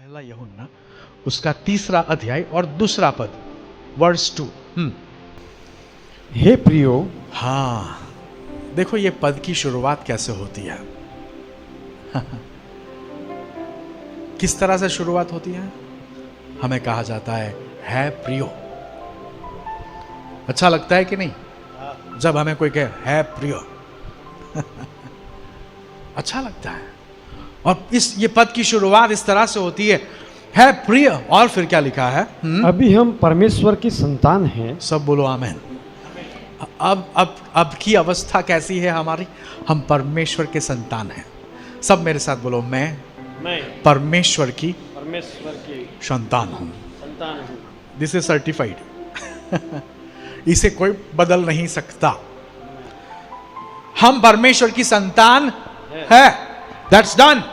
पहला यूहन्ना उसका 3 अध्याय और 2 पद, वर्स 2। हे प्रियो, हाँ, देखो ये पद की शुरुआत कैसे होती है। किस तरह से शुरुआत होती है? हमें कहा जाता है प्रियो। अच्छा लगता है कि नहीं जब हमें कोई कहे है प्रियो? अच्छा लगता है। और ये पद की शुरुआत इस तरह से होती है प्रिय। और फिर क्या लिखा है? अभी हम परमेश्वर की संतान हैं। सब बोलो आमेन। अब की अवस्था कैसी है हमारी? हम परमेश्वर के संतान हैं। सब मेरे साथ बोलो, मैं परमेश्वर की संतान हूं। This is certified. इसे कोई बदल नहीं सकता। हम परमेश्वर की संतान है। That's done.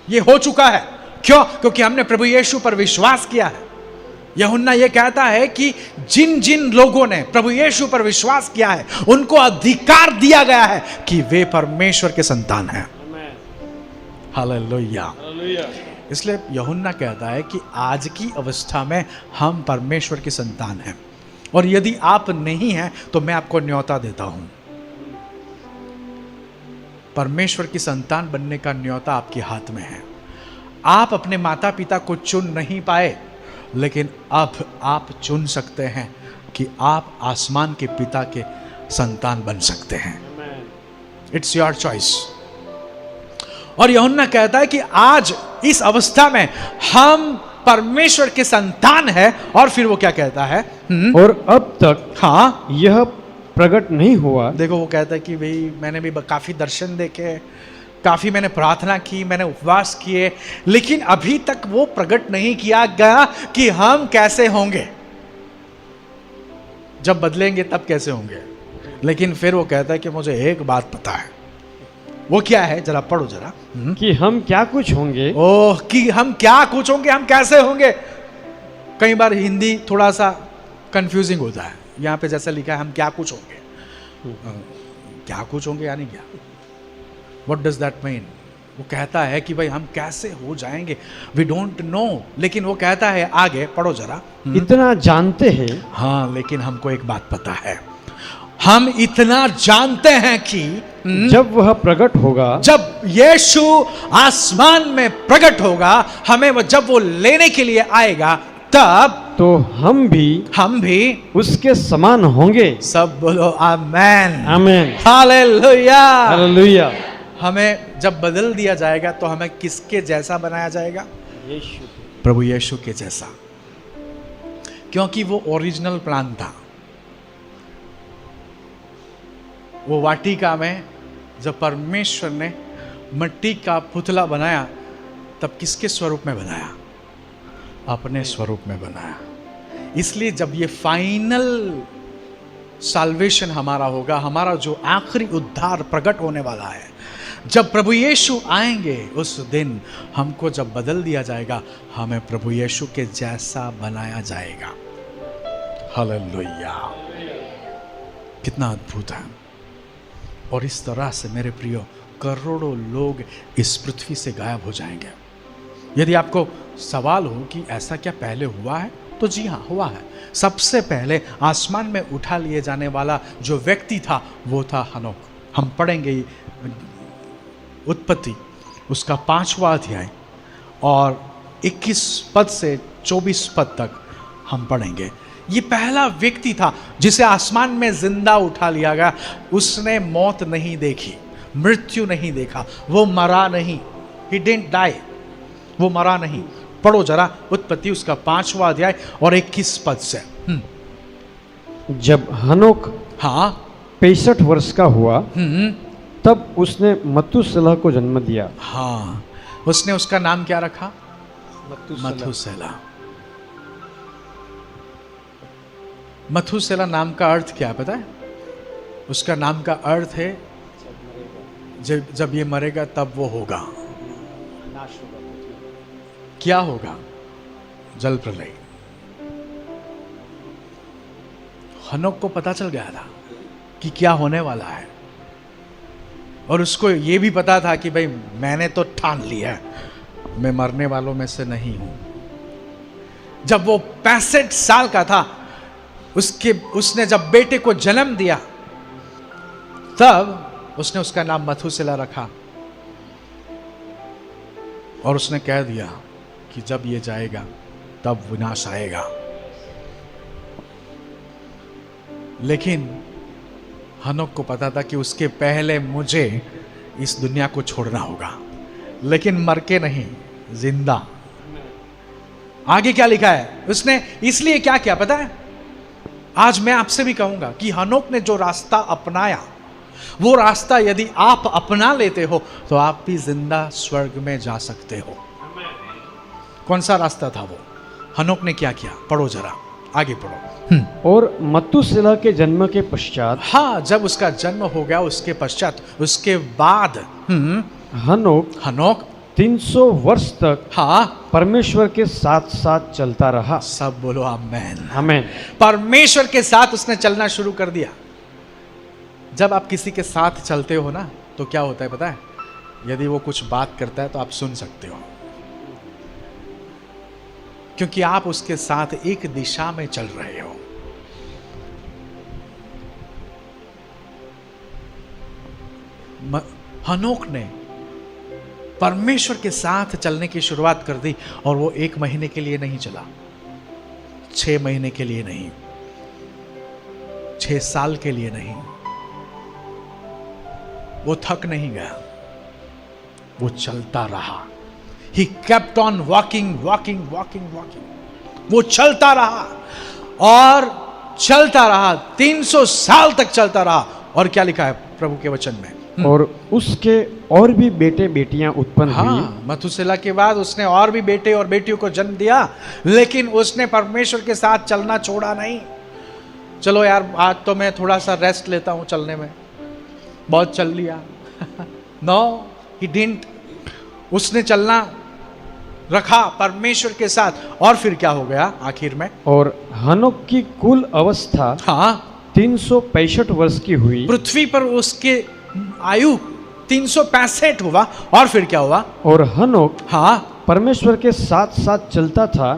ये हो चुका है। क्यों? क्योंकि हमने प्रभु यीशु पर विश्वास किया है। यूहन्ना ये कहता है कि जिन जिन लोगों ने प्रभु यीशु पर विश्वास किया है उनको अधिकार दिया गया है कि वे परमेश्वर के संतान हैं। हालेलुया। इसलिए यूहन्ना कहता है कि आज की अवस्था में हम परमेश्वर के संतान हैं। और यदि आप नहीं हैं तो मैं आपको न्योता देता हूं। परमेश्वर की संतान बनने का न्योता आपके हाथ में है। आप अपने माता पिता को चुन नहीं पाए, लेकिन अब आप चुन सकते हैं कि आप आसमान के पिता के संतान बन सकते हैं। It's your choice. और यूहन्ना कहता है कि आज इस अवस्था में हम परमेश्वर के संतान है। और फिर वो क्या कहता है? और अब तक हाँ, यह प्रकट नहीं हुआ। देखो वो कहता है कि भाई मैंने भी काफी दर्शन देखे, काफी मैंने प्रार्थना की, मैंने उपवास किए, लेकिन अभी तक वो प्रकट नहीं किया गया कि हम कैसे होंगे। जब बदलेंगे तब कैसे होंगे। लेकिन फिर वो कहता है कि मुझे एक बात पता है। वो क्या है? जरा पढ़ो जरा। कि हम क्या कुछ होंगे। ओह, कि हम क्या कुछ होंगे, हम कैसे होंगे। कई बार हिंदी थोड़ा सा कंफ्यूजिंग होता है। यहाँ पे जैसा लिखा है हम क्या कुछ होंगे। क्या कुछ होंगे यानी क्या? What does that mean? वो कहता है कि भाई हम कैसे हो जाएंगे, we don't know। लेकिन वो कहता है आगे पढ़ो जरा। इतना जानते हैं। हाँ, लेकिन हमको एक बात पता है। हम इतना जानते हैं कि जब वह प्रकट होगा, जब यीशु आसमान में प्रकट होगा, हमें जब वो लेने के लिए आएगा, तब तो हम भी उसके समान होंगे। सब बोलो आमेन। आमेन। हालेलुया। हालेलुया। हमें जब बदल दिया जाएगा तो हमें किसके जैसा बनाया जाएगा? यीशु, प्रभु यीशु के जैसा। क्योंकि वो ओरिजिनल प्लान था। वो वाटिका में जब परमेश्वर ने मिट्टी का पुतला बनाया, तब किसके स्वरूप में बनाया? अपने स्वरूप में बनाया। इसलिए जब ये फाइनल साल्वेशन हमारा होगा, हमारा जो आखिरी उद्धार प्रकट होने वाला है, जब प्रभु यीशु आएंगे, उस दिन हमको जब बदल दिया जाएगा, हमें प्रभु यीशु के जैसा बनाया जाएगा। हालेलुया। कितना अद्भुत है। और इस तरह से मेरे प्रियो, करोड़ों लोग इस पृथ्वी से गायब हो जाएंगे। यदि आपको सवाल हो कि ऐसा क्या पहले हुआ है, तो जी हाँ, हुआ है। सबसे पहले आसमान में उठा लिए जाने वाला जो व्यक्ति था वो था हनोक। हम पढ़ेंगे उत्पत्ति उसका 5वां अध्याय और 21 पद से 24 पद तक हम पढ़ेंगे। ये पहला व्यक्ति था जिसे आसमान में जिंदा उठा लिया गया। उसने मौत नहीं देखी, मृत्यु नहीं देखा, वो मरा नहीं। He didn't die। वो मरा नहीं। पढ़ो जरा उत्पत्ति उसका 5वां अध्याय और 21 पद से। जब हनोक 65 वर्ष का हुआ, तब उसने मतुसेलह को जन्म दिया। हाँ, उसने उसका नाम क्या रखा? मतुसेलह। मतुसेलह नाम का अर्थ क्या पता है? उसका नाम का अर्थ है जब ये मरेगा तब वो होगा। क्या होगा? जल प्रलय। हनोक को पता चल गया था कि क्या होने वाला है। और उसको ये भी पता था कि भाई मैंने तो ठान लिया है, मैं मरने वालों में से नहीं हूं। जब वो 65 साल का था, उसने जब बेटे को जन्म दिया, तब उसने उसका नाम मथुसेला रखा और उसने कह दिया कि जब ये जाएगा तब विनाश आएगा। लेकिन हनोक को पता था कि उसके पहले मुझे इस दुनिया को छोड़ना होगा, लेकिन मर के नहीं, जिंदा। आगे क्या लिखा है उसने, इसलिए क्या किया पता है? आज मैं आपसे भी कहूंगा कि हनोक ने जो रास्ता अपनाया, वो रास्ता यदि आप अपना लेते हो तो आप भी जिंदा स्वर्ग में जा सकते हो। कौन सा रास्ता था वो? हनोक ने क्या किया? पढ़ो जरा, आगे पढ़ो। और मथुसेला के जन्म के पश्चात, हाँ, जब उसका जन्म हो गया उसके पश्चात, उसके बाद हनोक 300 वर्ष तक हाँ परमेश्वर के साथ साथ चलता रहा। सब बोलो आमेन। आमेन। परमेश्वर के साथ उसने चलना शुरू कर दिया। जब आप किसी के साथ चलते हो ना, तो क्या होता है पता है? यदि वो कुछ बात करता है तो आप सुन सकते हो, क्योंकि आप उसके साथ एक दिशा में चल रहे हो। हनोक ने परमेश्वर के साथ चलने की शुरुआत कर दी, और वो 1 महीने के लिए नहीं चला, 6 महीने के लिए नहीं, 6 साल के लिए नहीं। वो थक नहीं गया, वो चलता रहा। He kept on walking, walking, walking, walking. वो चलता रहा और चलता रहा, 300 साल तक चलता रहा। और क्या लिखा है प्रभु के वचन में? और उसके और भी बेटे बेटियां उत्पन्न हुई। हाँ, मथुसेला के बाद उसने और भी बेटे और बेटियों को जन्म दिया, लेकिन उसने परमेश्वर के साथ चलना छोड़ा नहीं। चलो यार, आज तो मैं थोड़ा सा रेस्ट लेता हूं चलने में, बहुत चल लिया। No, he didn't. उसने चलना रखा परमेश्वर के साथ। और फिर क्या हो गया आखिर में? और हनोक की कुल अवस्था हाँ 365 वर्ष की हुई। पृथ्वी पर उसके आयु 365 हुआ। और फिर क्या हुआ? और हनोक हाँ परमेश्वर के साथ साथ चलता था,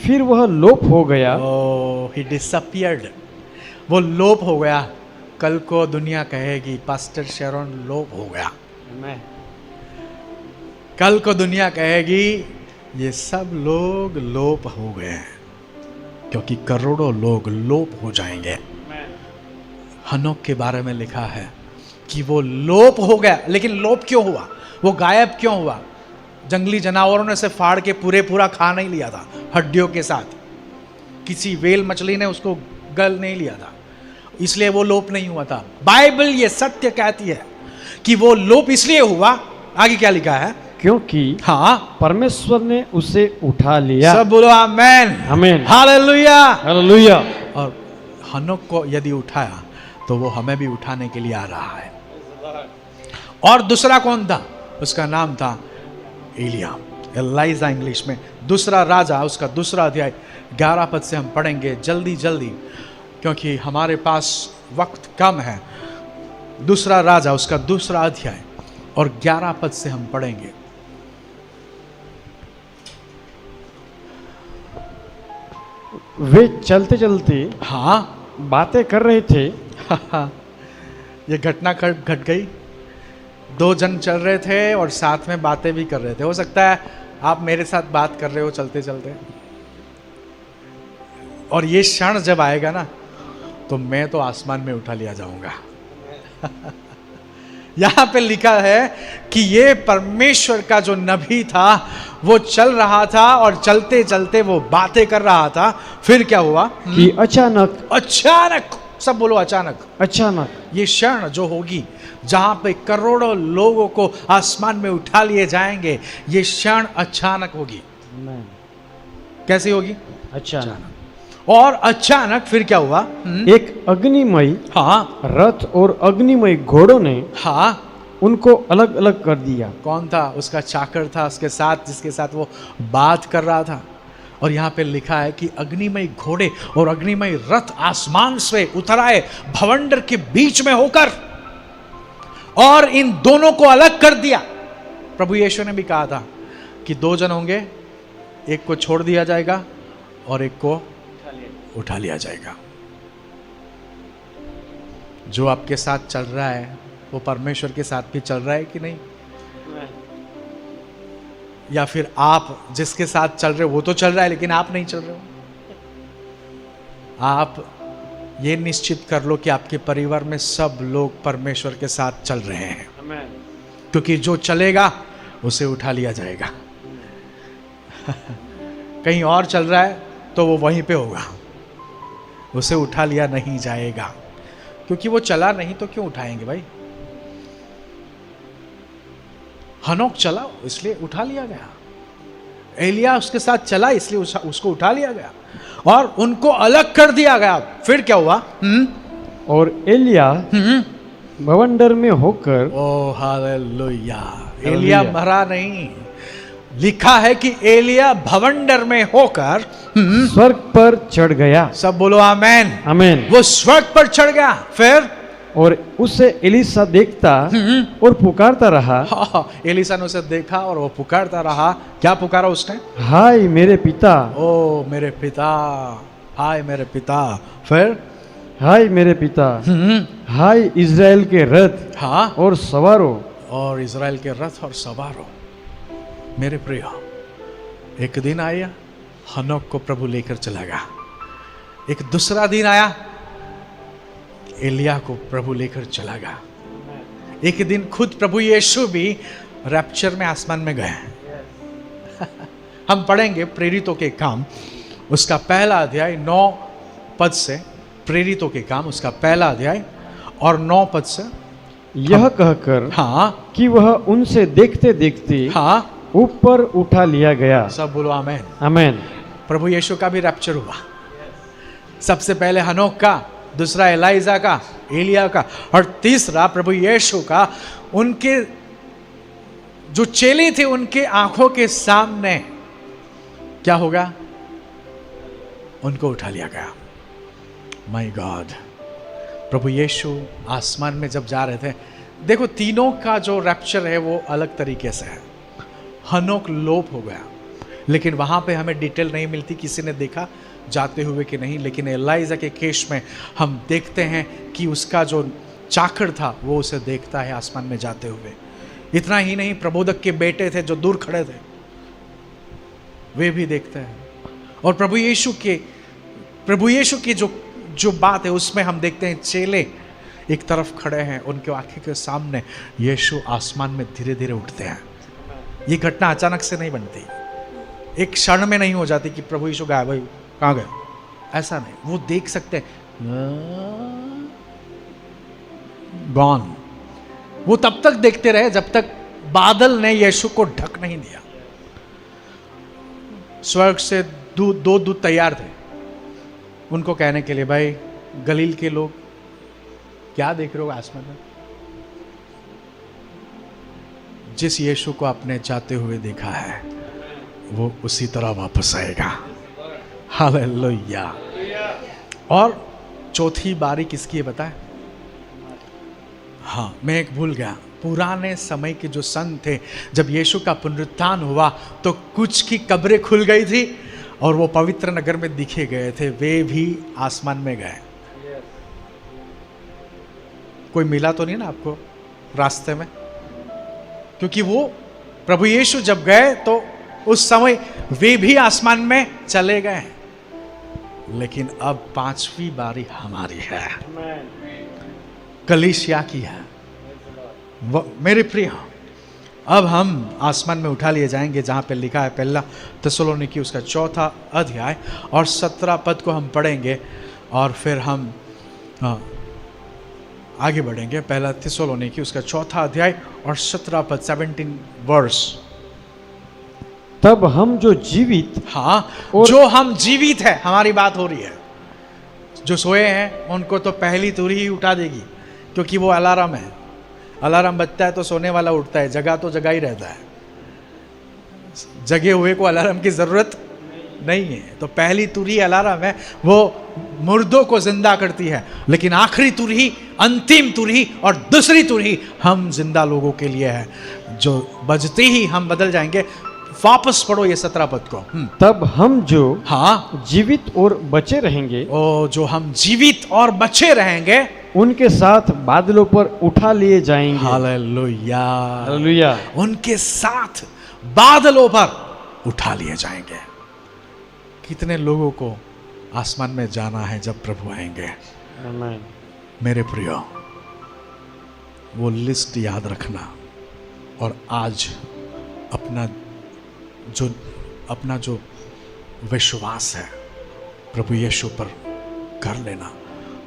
फिर वह लोप हो गया। ही डिसअपियर्ड। वो लोप हो गया। कल को दुनिया कहेगी पास्टर शेरोन लोप हो गया। कल को दुनिया कहेगी ये सब लोग लोप हो गए हैं, क्योंकि करोड़ों लोग लोप हो जाएंगे। हनोक के बारे में लिखा है कि वो लोप हो गया। लेकिन लोप क्यों हुआ? वो गायब क्यों हुआ? जंगली जानवरों ने से फाड़ के पूरा खा नहीं लिया था हड्डियों के साथ। किसी वेल मछली ने उसको गल नहीं लिया था, इसलिए वो लोप नहीं हुआ था। बाइबल ये सत्य कहती है कि वो लोप इसलिए हुआ। आगे क्या लिखा है? क्योंकि हाँ परमेश्वर ने उसे उठा लिया। सब बोलो आमेन। आमेन। हालेलुया। हालेलुया। और हनोक को यदि उठाया तो वो हमें भी उठाने के लिए आ रहा है। और दूसरा कौन था? उसका नाम था एलिया, एलाइजा इंग्लिश में। दूसरा राजा, उसका दूसरा अध्याय 11 पद से हम पढ़ेंगे जल्दी जल्दी, क्योंकि हमारे पास वक्त कम है। दूसरा राजा, उसका दूसरा अध्याय और 11 पद से हम पढ़ेंगे। वे चलते चलते हाँ बातें कर रहे थे। ये घटना घट गई। 2 जन चल रहे थे और साथ में बातें भी कर रहे थे। हो सकता है आप मेरे साथ बात कर रहे हो चलते चलते, और ये क्षण जब आएगा ना, तो मैं तो आसमान में उठा लिया जाऊंगा। यहां पे लिखा है कि ये परमेश्वर का जो नबी था वो चल रहा था और चलते चलते वो बातें कर रहा था। फिर क्या हुआ कि अचानक, सब बोलो अचानक, ये क्षण जो होगी जहां पे करोड़ों लोगों को आसमान में उठा लिए जाएंगे, ये क्षण अचानक होगी। कैसी होगी? अचानक। और अचानक फिर क्या हुआ? एक अग्निमय हाँ रथ और अग्निमय घोड़ों ने हाँ उनको अलग अलग कर दिया। कौन था? उसका चाकर था उसके साथ, जिसके साथ वो बात कर रहा था। और यहाँ पे लिखा है कि अग्निमय घोड़े और अग्निमय रथ आसमान से उतर आए भवंडर के बीच में होकर, और इन दोनों को अलग कर दिया। प्रभु यीशु ने भी कहा था क्योंकि 2 जन होंगे, एक को छोड़ दिया जाएगा और एक को उठा लिया जाएगा। जो आपके साथ चल रहा है वो परमेश्वर के साथ भी चल रहा है कि नहीं? या फिर आप जिसके साथ चल रहे हो वो तो चल रहा है लेकिन आप नहीं चल रहे हो? आप ये निश्चित कर लो कि आपके परिवार में सब लोग परमेश्वर के साथ चल रहे हैं, क्योंकि जो चलेगा उसे उठा लिया जाएगा। कहीं और चल रहा है तो वो वहीं पे होगा, उसे उठा लिया नहीं जाएगा, क्योंकि वो चला नहीं तो क्यों उठाएंगे भाई? हनोक चला इसलिए उठा लिया गया, एलिया उसके साथ चला इसलिए उसको उठा लिया गया और उनको अलग कर दिया गया। फिर क्या हुआ? और एलिया भवंडर में होकर, ओ हालेलुया, एलिया मरा नहीं, लिखा है कि एलिया भवंडर में होकर स्वर्ग पर चढ़ गया। सब बोलो आमेन। आमेन। वो स्वर्ग पर चढ़ गया। फिर और उसे एलिसा देखता और पुकारता रहा। एलिसा ने उसे देखा और वो पुकारता रहा। क्या पुकारा उसने? हाय मेरे पिता। ओ मेरे पिता, हाय मेरे पिता। फिर हाय मेरे पिता, हाय इज़राइल के रथ हाँ और सवारों। और इज़राइल के रथ और सवारों। मेरे प्रिय, एक दिन आया हनोक को प्रभु लेकर चला गया। एक दूसरा दिन आया, एलिया को प्रभु लेकर चला गया। एक दिन खुद प्रभु यीशु भी रैप्चर में आसमान में गए। हम पढ़ेंगे प्रेरितों के काम उसका पहला अध्याय 9 पद से, प्रेरितों के काम उसका पहला अध्याय और 9 पद से। यह कहकर हाँ कि वह उनसे देखते देखते हाँ ऊपर उठा लिया गया। सब बोलो आमेन। आमेन। प्रभु यीशु का भी रैप्चर हुआ। सबसे पहले हनोक का, दूसरा एलाइजा का, एलिया का, और तीसरा प्रभु यीशु का। उनके जो चेले थे उनके आंखों के सामने क्या होगा? उनको उठा लिया गया। माय गॉड, प्रभु यीशु आसमान में जब जा रहे थे, देखो तीनों का जो रैप्चर है वो अलग तरीके से है। हनोक लोप हो गया, लेकिन वहाँ पे हमें डिटेल नहीं मिलती किसी ने देखा जाते हुए कि नहीं। लेकिन एलाइजा के केस में हम देखते हैं कि उसका जो चाकर था वो उसे देखता है आसमान में जाते हुए। इतना ही नहीं, प्रबोधक के बेटे थे जो दूर खड़े थे, वे भी देखते हैं। और प्रभु यीशु की जो बात है उसमें हम देखते हैं चेले एक तरफ खड़े हैं, उनके आंखों के सामने यीशु आसमान में धीरे धीरे उठते हैं। ये घटना अचानक से नहीं बनती, एक क्षण में नहीं हो जाती कि प्रभु यीशु गायब भाई कहाँ गए, ऐसा नहीं। वो देख सकते हैं, गॉन। वो तब तक देखते रहे जब तक बादल ने यीशु को ढक नहीं दिया। स्वर्ग से दो दूत तैयार थे उनको कहने के लिए, भाई गलील के लोग क्या देख रहे हो आसमान में? जिस यीशु को आपने जाते हुए देखा है वो उसी तरह वापस आएगा। हालेलुया। और चौथी बारी किसकी है बताए? हाँ, मैं एक भूल गया। पुराने समय के जो संत थे, जब यीशु का पुनरुत्थान हुआ तो कुछ की कब्रें खुल गई थी और वो पवित्र नगर में दिखे गए थे, वे भी आसमान में गए। कोई मिला तो नहीं ना आपको रास्ते में? क्योंकि वो प्रभु यीशु जब गए तो उस समय वे भी आसमान में चले गए। लेकिन अब 5वीं बारी हमारी है, कलीसिया की है। मेरे प्रिय, अब हम आसमान में उठा लिए जाएंगे जहाँ पे लिखा है पहला थिस्सलुनीकी उसका 4 अध्याय और 17 पद को हम पढ़ेंगे और फिर हम आगे बढ़ेंगे। पहला थिस्सलुनीकी उसका 4 अध्याय और 17 पद, 17 वर्स। तब हम जो जीवित, हाँ, जो हम जीवित है, हमारी बात हो रही है। जो सोए हैं उनको तो पहली तुरही ही उठा देगी, क्योंकि वो अलार्म है। अलार्म बजता है तो सोने वाला उठता है, जगा तो जगा ही रहता है। जगे हुए को अलार्म की जरूरत नहीं है। तो पहली तुरही अलार्म है, वो मुर्दों को जिंदा करती है, लेकिन आखिरी तुरही, अंतिम तुरही और दूसरी तुरही हम जिंदा लोगों के लिए है, जो बजते ही हम बदल जाएंगे। वापस पढ़ो ये 17 पद को। तब हम जो हाँ, जीवित और बचे रहेंगे ओ जो हम जीवित और बचे रहेंगे उनके साथ बादलों पर उठा लिए जाएंगे। Hallelujah, hallelujah. उनके साथ बादलों पर उठा लिए जाएंगे। कितने लोगों को आसमान में जाना है जब प्रभु आएंगे? आमीन। मेरे प्रियो, वो लिस्ट याद रखना और आज अपना जो विश्वास है प्रभु यीशु पर कर लेना।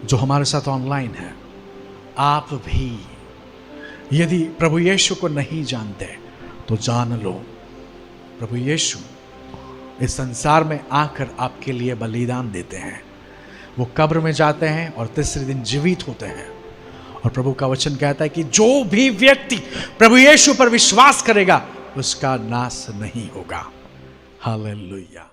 जो हमारे साथ ऑनलाइन है, आप भी यदि प्रभु यीशु को नहीं जानते तो जान लो, प्रभु यीशु इस संसार में आकर आपके लिए बलिदान देते हैं। वो कब्र में जाते हैं और तीसरे दिन जीवित होते हैं। और प्रभु का वचन कहता है कि जो भी व्यक्ति प्रभु यीशु पर विश्वास करेगा उसका नाश नहीं होगा। हालेलुया।